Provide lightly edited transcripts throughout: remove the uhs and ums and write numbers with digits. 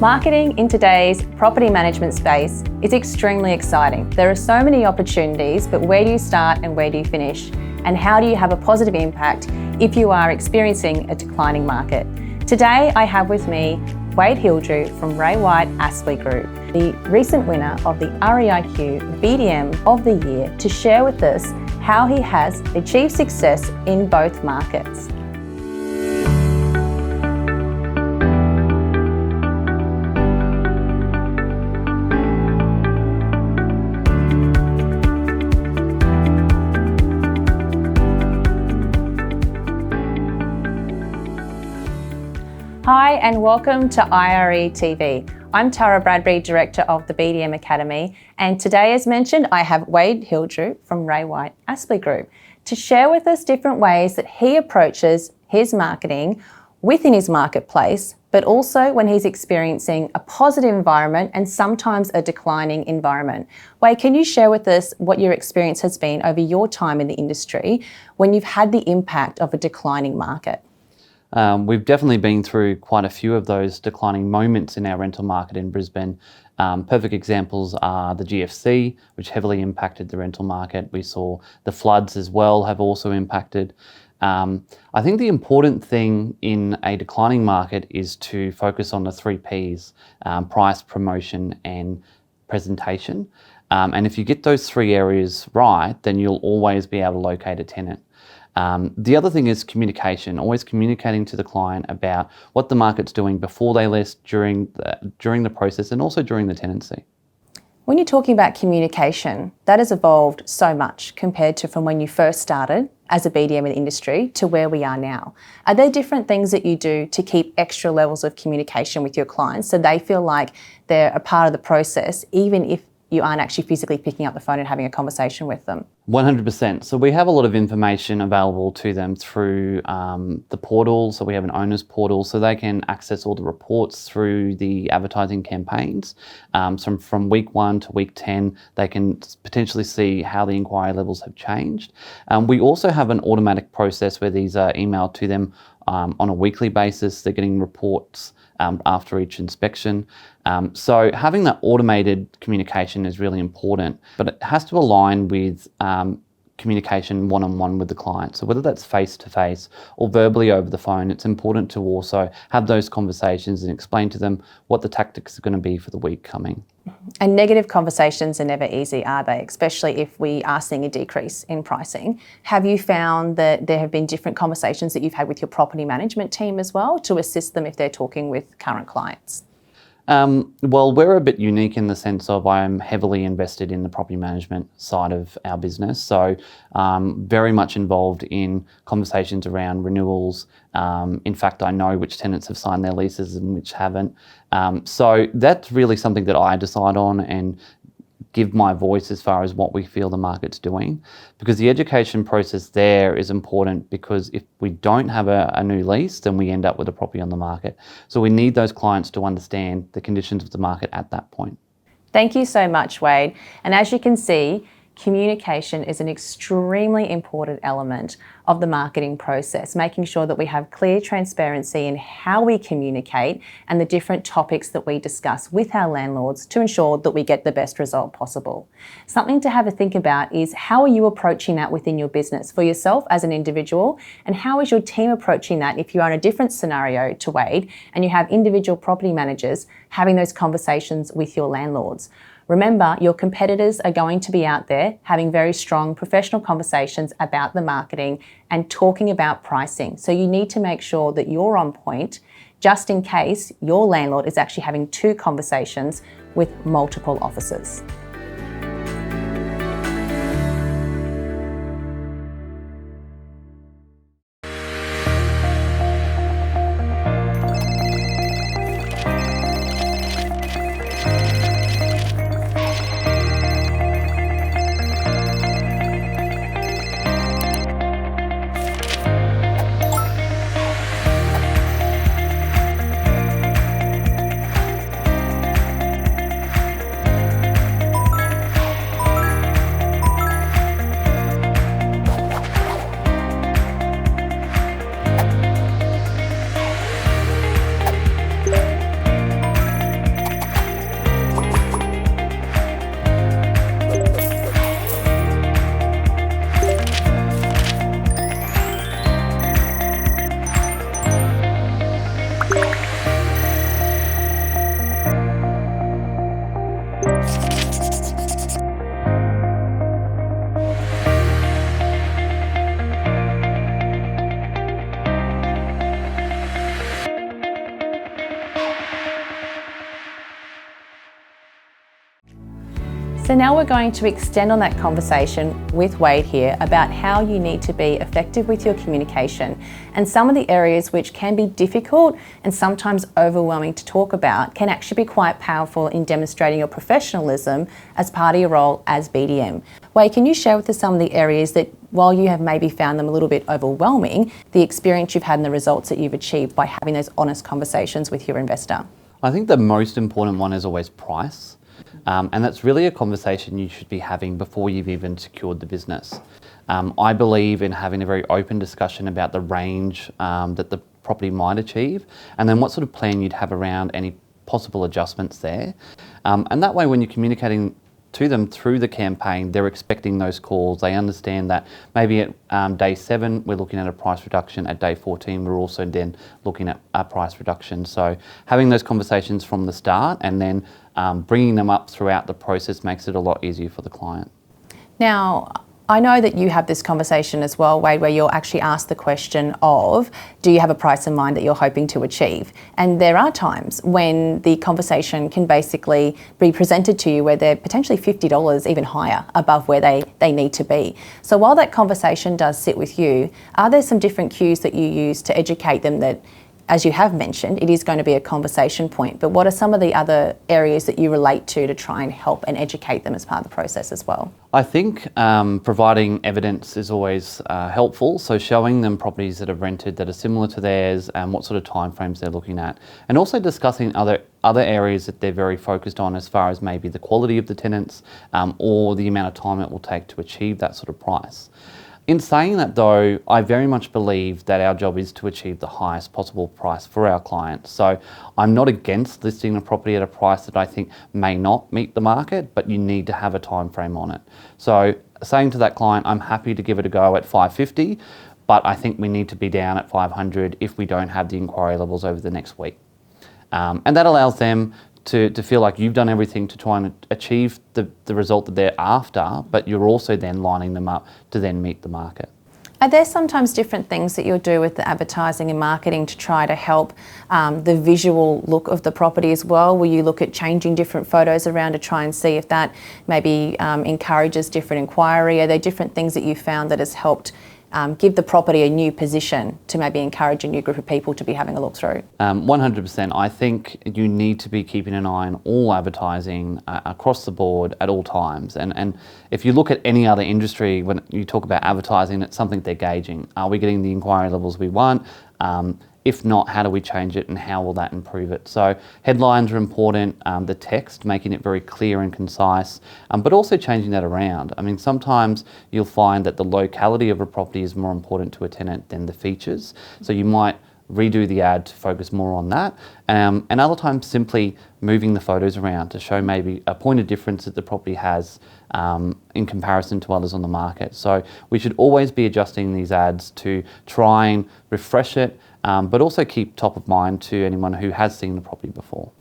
Marketing in today's property management space is extremely exciting. There are so many opportunities, but where do you start and where do you finish? And how do you have a positive impact if you are experiencing a declining market? Today, I have with me Wade Hildrew from Ray White Aspley Group, the recent winner of the IRE BDM of the Year, to share with us how he has achieved success in both markets. Hi and welcome to IRE TV. I'm Tara Bradbury, Director of the BDM Academy, and today, as mentioned, I have Wade Hildrew from Ray White Aspley Group to share with us different ways that he approaches his marketing within his marketplace, but also when he's experiencing a positive environment and sometimes a declining environment. Wade, can you share with us what your experience has been over your time in the industry when you've had the impact of a declining market? We've definitely been through quite a few of those declining moments in our rental market in Brisbane. Perfect examples are the GFC, which heavily impacted the rental market. We saw the floods as well have also impacted. I think the important thing in a declining market is to focus on the 3 Ps, price, promotion and presentation. And if you get those 3 areas right, then you'll always be able to locate a tenant. The other thing is communication, always communicating to the client about what the market's doing before they list, during the process and also during the tenancy. When you're talking about communication, that has evolved so much compared to from when you first started as a BDM in the industry to where we are now. Are there different things that you do to keep extra levels of communication with your clients so they feel like they're a part of the process, even if you aren't actually physically picking up the phone and having a conversation with them? 100%. So we have a lot of information available to them through the portal. So we have an owner's portal, so they can access all the reports through the advertising campaigns. So from week 1 to week 10, they can potentially see how the inquiry levels have changed. We also have an automatic process where these are emailed to them on a weekly basis. They're getting reports after each inspection. So having that automated communication is really important, but it has to align with communication one-on-one with the client. So whether that's face-to-face or verbally over the phone, it's important to also have those conversations and explain to them what the tactics are going to be for the week coming. And negative conversations are never easy, are they? Especially if we are seeing a decrease in pricing. Have you found that there have been different conversations that you've had with your property management team as well to assist them if they're talking with current clients? Well, we're a bit unique in the sense of I'm heavily invested in the property management side of our business. So very much involved in conversations around renewals. In fact, I know which tenants have signed their leases and which haven't. So that's really something that I decide on and give my voice as far as what we feel the market's doing, because the education process there is important, because if we don't have a new lease, then we end up with a property on the market. So we need those clients to understand the conditions of the market at that point. Thank you so much, Wade. And as you can see, communication is an extremely important element of the marketing process, making sure that we have clear transparency in how we communicate and the different topics that we discuss with our landlords to ensure that we get the best result possible. Something to have a think about is, how are you approaching that within your business for yourself as an individual, and how is your team approaching that if you are in a different scenario to Wade and you have individual property managers having those conversations with your landlords? Remember, your competitors are going to be out there having very strong professional conversations about the marketing and talking about pricing. So you need to make sure that you're on point, just in case your landlord is actually having 2 conversations with multiple officers. So now we're going to extend on that conversation with Wade here about how you need to be effective with your communication, and some of the areas which can be difficult and sometimes overwhelming to talk about can actually be quite powerful in demonstrating your professionalism as part of your role as BDM. Wade, can you share with us some of the areas that, while you have maybe found them a little bit overwhelming, the experience you've had and the results that you've achieved by having those honest conversations with your investor? I think the most important one is always price. And that's really a conversation you should be having before you've even secured the business. I believe in having a very open discussion about the range that the property might achieve, and then what sort of plan you'd have around any possible adjustments there. And that way, when you're communicating to them through the campaign, they're expecting those calls. They understand that maybe at day 7, we're looking at a price reduction. At day 14, we're also then looking at a price reduction. So having those conversations from the start and then bringing them up throughout the process makes it a lot easier for the client. Now, I know that you have this conversation as well, Wade, where you'll actually ask the question of, do you have a price in mind that you're hoping to achieve? And there are times when the conversation can basically be presented to you where they're potentially $50 even higher above where they need to be. So while that conversation does sit with you, are there some different cues that you use to educate them that, as you have mentioned, it is going to be a conversation point, but what are some of the other areas that you relate to try and help and educate them as part of the process as well? I think providing evidence is always helpful. So showing them properties that are rented that are similar to theirs and what sort of timeframes they're looking at. And also discussing other areas that they're very focused on as far as maybe the quality of the tenants or the amount of time it will take to achieve that sort of price. In saying that though, I very much believe that our job is to achieve the highest possible price for our clients. So I'm not against listing a property at a price that I think may not meet the market, but you need to have a time frame on it. So saying to that client, I'm happy to give it a go at 550, but I think we need to be down at 500 if we don't have the inquiry levels over the next week. And that allows them to feel like you've done everything to try and achieve the result that they're after, but you're also then lining them up to then meet the market. Are there sometimes different things that you'll do with the advertising and marketing to try to help the visual look of the property as well? Will you look at changing different photos around to try and see if that maybe encourages different inquiry? Are there different things that you found that has helped give the property a new position to maybe encourage a new group of people to be having a look through? 100%. I think you need to be keeping an eye on all advertising across the board at all times. And if you look at any other industry, when you talk about advertising, it's something they're gauging. Are we getting the inquiry levels we want? If not, how do we change it and how will that improve it? So headlines are important, the text, making it very clear and concise, but also changing that around. I mean, sometimes you'll find that the locality of a property is more important to a tenant than the features. So you might redo the ad to focus more on that, and other times simply moving the photos around to show maybe a point of difference that the property has in comparison to others on the market. So we should always be adjusting these ads to try and refresh it, but also keep top of mind to anyone who has seen the property before.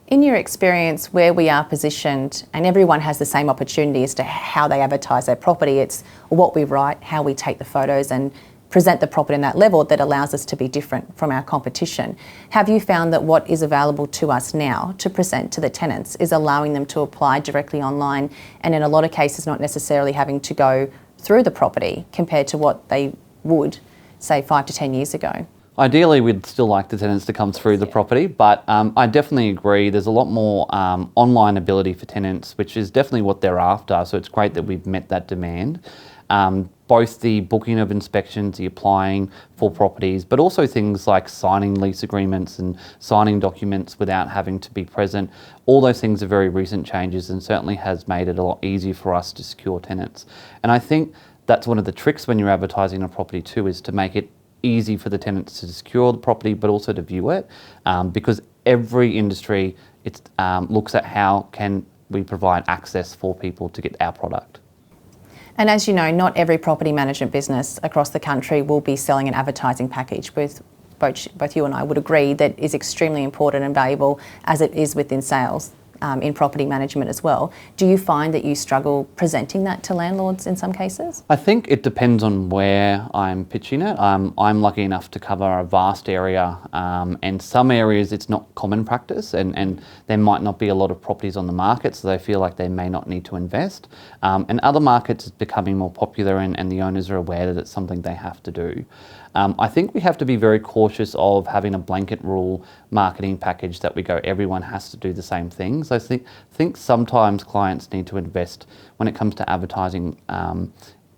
In your experience, where we are positioned, and everyone has the same opportunity as to how they advertise their property, it's what we write, how we take the photos and present the property in that level that allows us to be different from our competition. Have you found that what is available to us now to present to the tenants is allowing them to apply directly online, and in a lot of cases not necessarily having to go through the property compared to what they would, say, 5 to 10 years ago? Ideally, we'd still like the tenants to come through the property, but I definitely agree. There's a lot more online ability for tenants, which is definitely what they're after. So it's great that we've met that demand. Both the booking of inspections, the applying for properties, but also things like signing lease agreements and signing documents without having to be present. All those things are very recent changes and certainly has made it a lot easier for us to secure tenants. And I think that's one of the tricks when you're advertising a property too, is to make it easy for the tenants to secure the property, but also to view it, because every industry looks at how can we provide access for people to get our product. And as you know, not every property management business across the country will be selling an advertising package. Both you and I would agree that is extremely important and valuable as it is within sales. in property management as well. Do you find that you struggle presenting that to landlords in some cases? I think it depends on where I'm pitching it. I'm lucky enough to cover a vast area, and some areas it's not common practice, and there might not be a lot of properties on the market, so they feel like they may not need to invest. And other markets it's becoming more popular, and the owners are aware that it's something they have to do. I think we have to be very cautious of having a blanket rule marketing package that we go, everyone has to do the same things. I think sometimes clients need to invest when it comes to advertising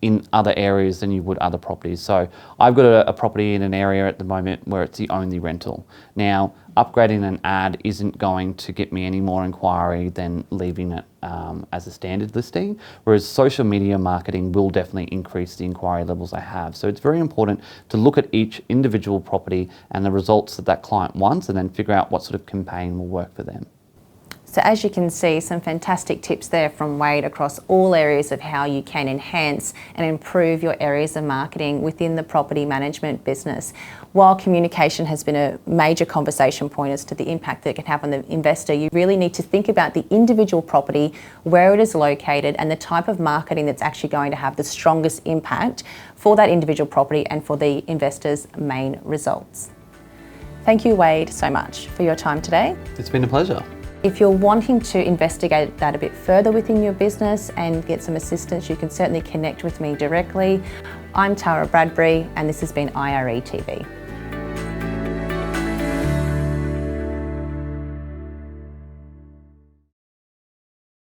in other areas than you would other properties. So I've got a property in an area at the moment where it's the only rental. Now, upgrading an ad isn't going to get me any more inquiry than leaving it as a standard listing, whereas social media marketing will definitely increase the inquiry levels I have. So it's very important to look at each individual property and the results that that client wants, and then figure out what sort of campaign will work for them. So as you can see, some fantastic tips there from Wade across all areas of how you can enhance and improve your areas of marketing within the property management business. While communication has been a major conversation point as to the impact that it can have on the investor, you really need to think about the individual property, where it is located, and the type of marketing that's actually going to have the strongest impact for that individual property and for the investor's main results. Thank you, Wade, so much for your time today. It's been a pleasure. If you're wanting to investigate that a bit further within your business and get some assistance, you can certainly connect with me directly. I'm Tara Bradbury, and this has been IRE TV.